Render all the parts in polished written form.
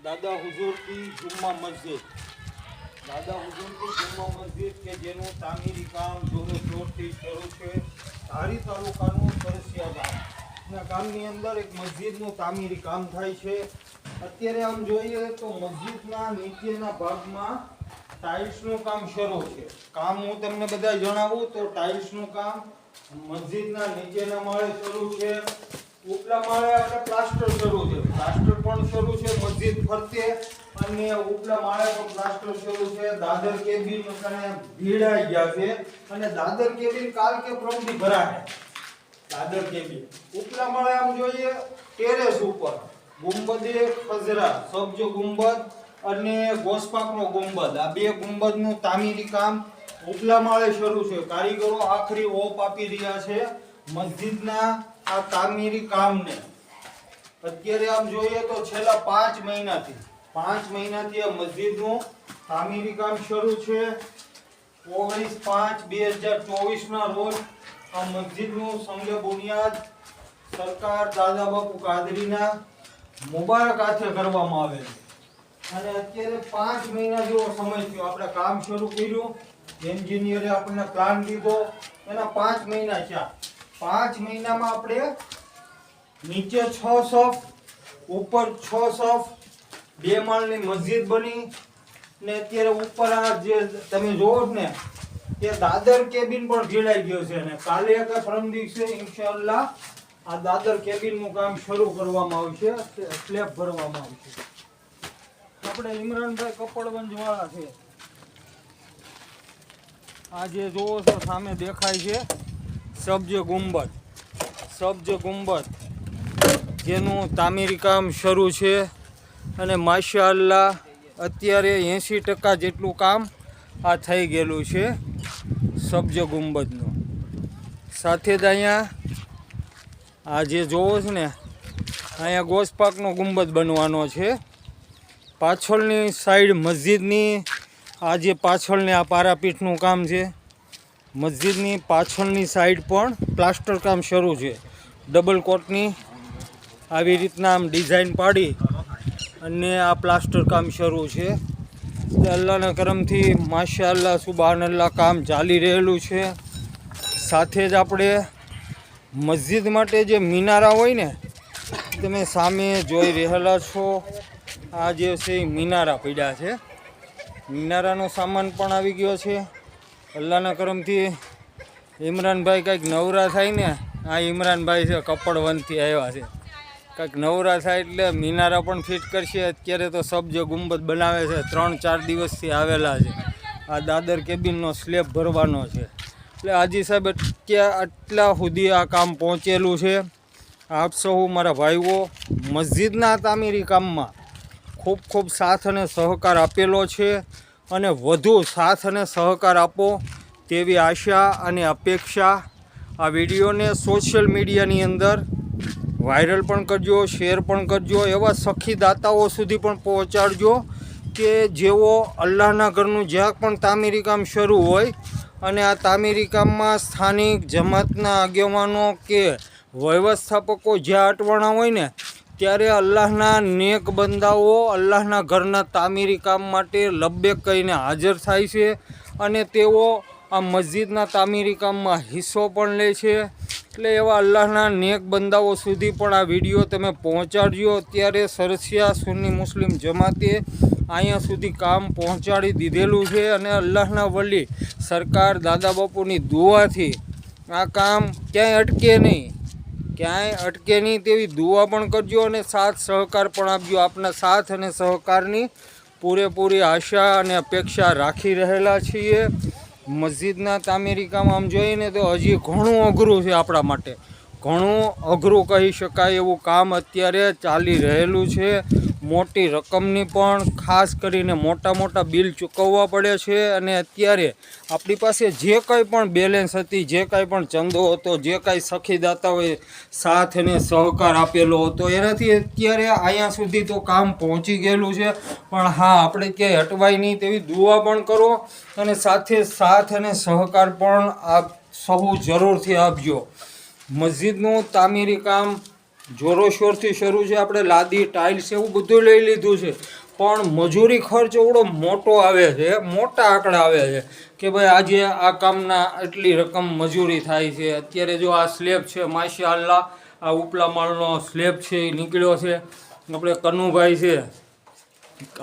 દાદા હુજુર કી જુમ્મા મસ્જિદ દાદા હુજુર કી જુમ્મા મસ્જિદ કે જેનું તામીરી કામ જોરથી શરૂ છે ધારી તાલુકાનું સરસિયા ગામના ગામની અંદર એક મસ્જિદનું તામીરી કામ થાય છે। અત્યારે આમ જોઈએ તો મસ્જિદના નીચેના ભાગમાં ટાઇલ્સનું કામ શરૂ છે। કામ હું તમને બધા જણાવું તો ટાઇલ્સનું કામ મસ્જિદના નીચેના માળે શરૂ છે। ઉપલા માળે આપણે પ્લાસ્ટર શરૂ છે, પ્લાસ્ટર પણ શરૂ છે મસ્જિદ ફરતે, અને ઉપલા માળે પણ પ્લાસ્ટર શરૂ છે। દાદર કેબિન અને ભીડાઈ ગયા છે, અને દાદર કેબિન કાલ કે પ્રમદી ભરાય। દાદર કેબિન ઉપલા માળે આમ જોઈએ ટેરેસ ઉપર ગુંબદે ખજરા સબજ ગુંબદ અને ગોસપાકનો ગુંબદ, આ બે ગુંબદનું તામીરી કામ ઉપલા માળે શરૂ છે। કારીગરો આખરી ઓપ આપી રહ્યા છે મસ્જિદના આ તામીરી કામને। અત્યારે આમ જોઈએ તો છેલ્લા 5 મહિનાથી આ મસ્જિદનું તામીરી કામ શરૂ છે। 19/5/2024 ના રોજ આ મસ્જિદનું સંગે બુનિયાદ સરકાર દાદા બાપુ કાદરીના મુબારક હાથે કરવામાં આવેલ છે, અને અત્યારે 5 મહિના જેવો સમય થયો આપણે કામ શરૂ કર્યું। એન્જિનિયરે આપણને પ્લાન દીધો, એના 5 મહિના થયા। 5 મહિનામાં આપણે નીચે 6 સફ ઉપર 6 સફ 2 માળની મસ્જિદ બની, ને અત્યારે ઉપર આ જે તમે જોવો ને એ દાદર કેબિન પણ ભીડાઈ ગયો છે, અને કાલે કે પરમ દિવસે ઇન્શાઅલ્લાહ આ દાદર કેબિનનું કામ શરૂ કરવામાં આવશે, સ્લેબ ભરવામાં આવશે। આપણે ઇમરાનભાઈ કપડવંજ વાળા છે, આ જે જોવો છો સામે દેખાય છે સબજ ગુંબદ જેનું તામીરી કામ શરૂ છે, અને માશાઅલ્લાહ અત્યારે 80% જેટલું કામ આ થઈ ગયેલું છે સબજ ગુંબદનું। સાથે જ અહીંયા આ જે જોવો છો ને અહીંયા ગોસપાકનો ગુંબદ બનવાનો છે। પાછળની સાઈડ મસ્જિદની આ જે પાછળની આ પારાપીઠનું કામ છે, મસ્જિદની પાછળની સાઈડ પણ પ્લાસ્ટર કામ શરૂ છે। ડબલ કોટની આવી રીતના આમ ડિઝાઇન પાડી અને આ પ્લાસ્ટર કામ શરૂ છે। અલ્લાહના કરમથી માશાઅલ્લાહ સુબહાનલ્લાહ કામ ચાલી રહેલું છે। સાથે જ આપણે મસ્જિદ માટે જે મિનારા હોય ને તમે સામે જોઈ રહેલા છો, આ જે છે એ મિનારા પડ્યા છે। મિનારાનો સામાન પણ આવી ગયો છે। અલ્લાહના કરમથી ઇમરાનભાઈ કંઈક નવરા થાય ને, આ ઇમરાનભાઈ છે કપડવંજથી આવ્યા છે, કંઈક નવરા થાય એટલે મિનારા પણ ફિટ કરશે। અત્યારે તો સબજ ગુંબદ બનાવે છે, 3-4 દિવસથી આવેલા છે। આ દાદર કેબિનનો સ્લેબ ભરવાનો છે, એટલે હાજી સાહેબ આટલા સુધી આ કામ પહોંચેલું છે। આપ સૌ મારા ભાઈઓ મસ્જિદના તામીરી કામમાં ખૂબ સાથ અને સહકાર આપેલો છે, અને વધુ સાથ અને સહકાર આપો તેવી આશા અને અપેક્ષા। આ વિડીયોને સોશિયલ મીડિયાની અંદર વાયરલ પણ કરજો, શેર પણ કરજો, એવા સખી દાતાઓ સુધી પણ પહોંચાડજો કે જેઓ અલ્લાહના ઘરનું જ્યાં પણ તામીરી કામ શરૂ હોય અને આ તામીરી કામમાં સ્થાનિક જમાતના આગેવાનો કે વ્યવસ્થાપકો જ્યાં અટવાણા હોય ને ત્યારે અલ્લાહના નેક બંદાઓ અલ્લાહના ઘરના તામીરી કામ માટે લબ્બેક કહીને હાજર થાય છે, અને તેઓ આ મસ્જિદના તામીરી કામમાં હિસ્સો પણ લે છે। એટલે એવા અલ્લાહના નેક બંદાઓ સુધી પણ આ વિડીયો તમે પહોંચાડજો। અત્યારે સરસિયા સુન્ની મુસ્લિમ જમાતે અહીંયા સુધી કામ પહોંચાડી દીધેલું છે, અને અલ્લાહના વલી સરકાર દાદા બાપુની દુઆથી આ કામ ક્યાંય અટકે નહીં તેવી દુઆ પણ કરજો, અને સાથ સહકાર પણ આપજો। આપના સાથ અને સહકારની પૂરેપૂરી આશા અને અપેક્ષા રાખી રહેલા છીએ। મસ્જિદના તામીરી કામ આમ જોઈએ ને તો હજી ઘણું અઘરું છે, આપણા માટે ઘણું અઘરું કહી શકાય એવું કામ અત્યારે ચાલી રહેલું છે। મોટી રકમની પણ ખાસ કરીને મોટા બિલ ચૂકવવા પડે છે, અને અત્યારે આપણી પાસે જે કંઈ પણ બેલેન્સ હતી, જે કાંઈ પણ ચંદો હતો, જે કાંઈ સખીદાતાઓએ સાથ અને સહકાર આપેલો હતો એનાથી અત્યારે અહીંયા સુધી તો કામ પહોંચી ગયેલું છે। પણ હા, આપણે ક્યાંય હટવાય નહીં તેવી દુઆ પણ કરો, અને સાથે સાથ અને સહકાર પણ આપ સહુ જરૂરથી આપજો। મસ્જિદનું તામીરી કામ જોરોશોરથી શરૂ છે. આપણે લાદી ટાઇલ્સ એવું બધું લઈ લીધું છે, પણ મજૂરી ખર્ચ એવડો મોટો આવે છે, મોટા આંકડા આવે છે કે ભાઈ આજે આ કામના એટલી રકમ મજૂરી થાય છે. અત્યારે જો આ સ્લેબ છે, માશાઅલ્લાહ આ ઉપલા માળનો સ્લેબ છે એ નીકળ્યો છે. આપણે કનુભાઈ છે,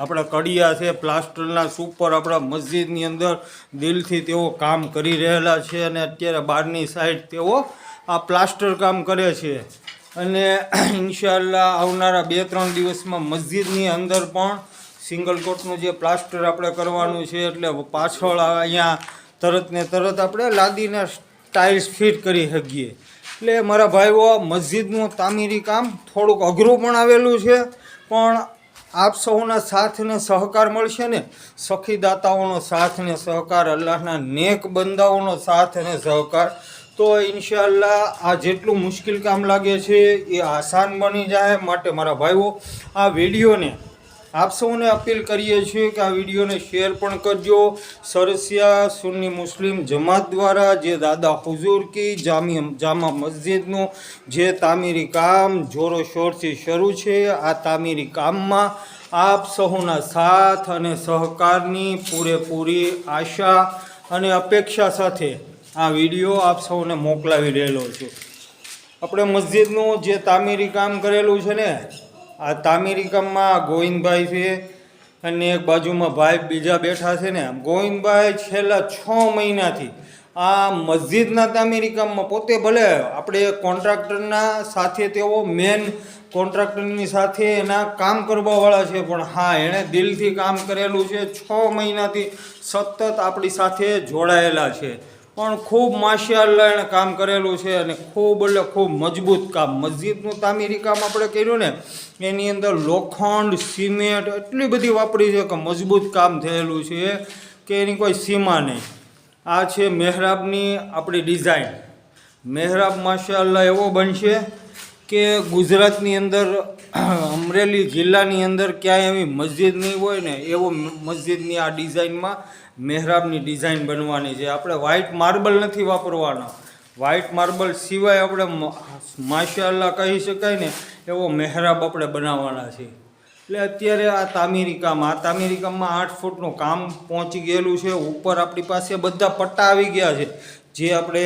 આપણા કડિયા છે, પ્લાસ્ટરના સુપર આપણા મસ્જિદની અંદર દિલથી તેઓ કામ કરી રહેલા છે અને અત્યારે બહારની સાઈડ તેઓ આ પ્લાસ્ટર કામ કરે છે. અને ઇન્શાઅલ્લાહ આવનારા 2-3 દિવસમાં મસ્જિદની અંદર પણ સિંગલ કોટનું જે પ્લાસ્ટર આપણે કરવાનું છે, એટલે પાછળ અહીંયા તરત ને તરત આપણે લાદીને ટાઇલ્સ ફિટ કરી શકીએ. એટલે મારા ભાઈઓ મસ્જિદનું તામીરી કામ થોડુંક અઘરું પણ આવેલું છે, પણ આપ સૌના સાથ ને સહકાર મળશે ને, સખી દાતાઓનો સાથ ને સહકાર, અલ્લાહના નેક બંદાઓનો સાથ અને સહકાર, તો ઇન્શાઅલ્લાહ આ જેટલું મુશ્કેલ કામ લાગે છે એ આસાન બની જાય. માટે મારા ભાઈઓ આ વિડીયોને આપ સૌને અપીલ કરીએ છીએ કે આ વિડીયોને શેર પણ કરજો. સરસિયા સુન્ની મુસ્લિમ જમાત દ્વારા જે દાદા હુઝુર કી જામા મસ્જિદનું જે તામીરી કામ જોરો શોરથી શરૂ છે, આ તામીરી કામમાં આપ સૌના સાથ અને સહકારની પૂરેપૂરી આશા અને અપેક્ષા સાથે આ વિડીયો આપ સૌને મોકલાવી રહેલો છું. આપણે મસ્જિદનું જે તામીરી કામ કરેલું છે ને, આ તામીરી કામમાં ગોવિંદભાઈ છે અને એક બાજુમાં ભાઈ બીજા બેઠા છે ને. ગોવિંદભાઈ છેલ્લા 6 મહિનાથી આ મસ્જિદના તામીરી કામમાં પોતે, ભલે આપણે કોન્ટ્રાક્ટરના સાથે તેઓ મેન કોન્ટ્રાક્ટરની સાથે એના કામ કરવાવાળા છે, પણ હા એણે દિલથી કામ કરેલું છે. 6 મહિનાથી સતત આપણી સાથે જોડાયેલા છે, પણ ખૂબ માશાઅલ્લાહ એણે કામ કરેલું છે અને ખૂબ એટલે ખૂબ મજબૂત કામ. મસ્જિદનું તામીરી કામ આપણે કર્યું ને, એની અંદર લોખંડ સિમેન્ટ એટલી બધી વાપરી છે કે મજબૂત કામ થયેલું છે કે એની કોઈ સીમા નહીં. આ છે મહેરાબની આપણી ડિઝાઇન. મહેરાબ માશાઅલ્લાહ એવો બનશે કે ગુજરાતની અંદર અમરેલી જિલ્લાની અંદર ક્યાંય એવી મસ્જિદ નહીં હોય ને એવો મસ્જિદની આ ડિઝાઇનમાં મહેરાબની ડિઝાઇન બનવાની છે. આપણે વ્હાઇટ માર્બલ નથી વાપરવાના. વ્હાઇટ માર્બલ સિવાય આપણે માશાઅલ્લાહ કહી શકાય ને એવો મહેરાબ આપણે બનાવવાના છે. એટલે અત્યારે આ તામીરી કામમાં 8 ફૂટનું કામ પહોંચી ગયેલું છે. ઉપર આપણી પાસે બધા પટ્ટા આવી ગયા છે, જે આપણે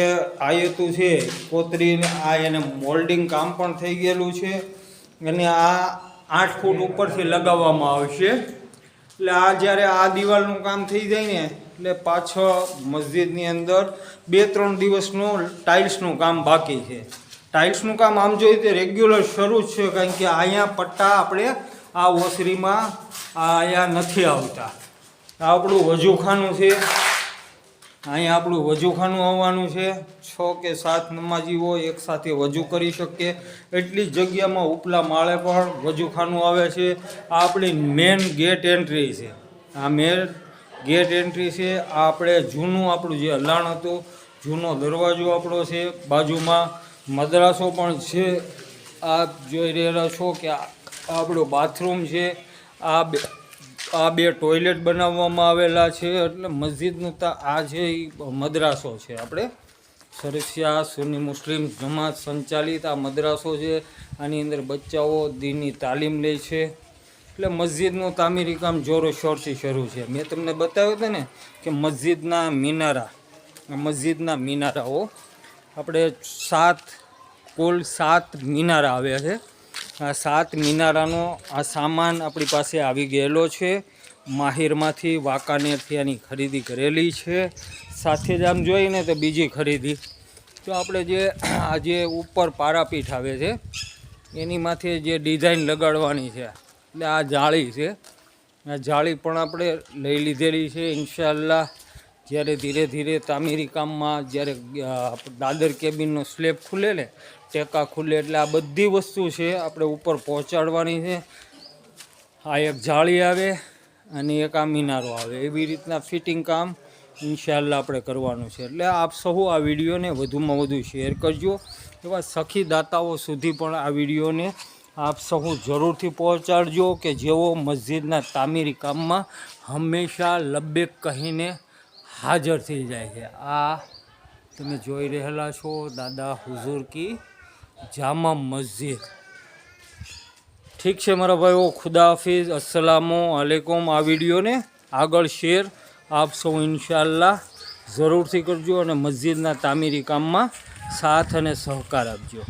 આયતું છે કોતરીને આ એને મોલ્ડિંગ કામ પણ થઈ ગયેલું છે અને આ 8 ફૂટ ઉપરથી લગાવવામાં આવશે. એટલે આ જ્યારે આ દિવાલનું કામ થઈ જાય ને એટલે પાછળ મસ્જિદની અંદર 2-3 દિવસનું ટાઇલ્સનું કામ બાકી છે. ટાઇલ્સનું કામ આમ જોઈએ તો રેગ્યુલર શરૂ જ છે, કારણ કે અહીંયા પટ્ટા આપણે આ ઓસરીમાં અહીંયા નથી આવતા. આ આપણું વજૂખાનું છે, અહીંયા આપણું વજૂખાનું આવવાનું છે. 6 કે 7 નમાજીઓ એકસાથે વજૂ કરી શકે એટલી જગ્યામાં ઉપલા માળે પણ વજૂખાનું આવે છે. આ આપણી મેન ગેટ એન્ટ્રી છે. આ મેન ગેટ એન્ટ્રી છે. આ આપણે જૂનું આપણું જે હલાણ હતું, જૂનો દરવાજો આપણો છે. બાજુમાં મદ્રાસો પણ છે. આપ જોઈ રહેલા છો કે આપણું બાથરૂમ છે. આ બે ટોયલેટ બનાવવામાં આવેલા છે. એટલે મસ્જિદનું આ જે મદ્રાસો છે, આપણે સરસિયા સુન્ની મુસ્લિમ જમાત સંચાલિત આ મદ્રાસો છે. આની અંદર બચ્ચાઓ દીનની તાલીમ લે છે. એટલે મસ્જિદનું તામીરી કામ જોરો શોરથી શરૂ છે. મેં તમને બતાવ્યું હતું ને કે મસ્જિદના મિનારાઓ આપણે કુલ 7 મિનારા આવ્યા છે. આ 7 મિનારાનો આ સામાન આપણી પાસે આવી ગયેલો છે. માહિરમાંથી, વાંકાનેરથી આની ખરીદી કરેલી છે. સાથે જ આમ જોઈને તો બીજી ખરીદી તો આપણે જે ઉપર પારાપીઠ આવે છે એની માથે જે ડિઝાઇન લગાડવાની છે, એટલે આ જાળી છે. આ જાળી પણ આપણે લઈ લીધેલી છે. ઇન્શાઅલ્લાહ જ્યારે ધીરે ધીરે તામીરી કામમાં જ્યારે દાદર કેબિનનો સ્લેબ ખુલે ને, ટેકા ખુલે, એટલે આ બધી વસ્તુ છે આપણે ઉપર પહોંચાડવાની છે. આ એક જાળી આવે અને એક આ મિનારો આવે, એવી રીતના ફિટિંગ કામ ઇન્શાઅલ્લાહ આપણે કરવાનું છે. એટલે આપ સહુ આ વિડીયોને વધુમાં વધુ શેર કરજો. એવા સખી દાતાઓ સુધી પણ આ વિડીયોને આપ સહુ જરૂરથી પહોંચાડજો કે જેઓ મસ્જિદના તામીરી કામમાં હંમેશા લબ્બેક કહીને હાજર થઈ જાય છે. આ તમે જોઈ રહેલા છો દાદા હુઝુર કી જામા મસ્જિદ. ઠીક છે મારા ભાઈઓ, ખુદા હાફિઝ, અસ્સલામુ અલૈકુમ। આ વિડીયોને આગળ શેર આપ સૌ ઇન્શાઅલ્લાહ જરૂરથી કરજો અને મસ્જિદના તામીરી કામમાં સાથ અને સહકાર આપજો।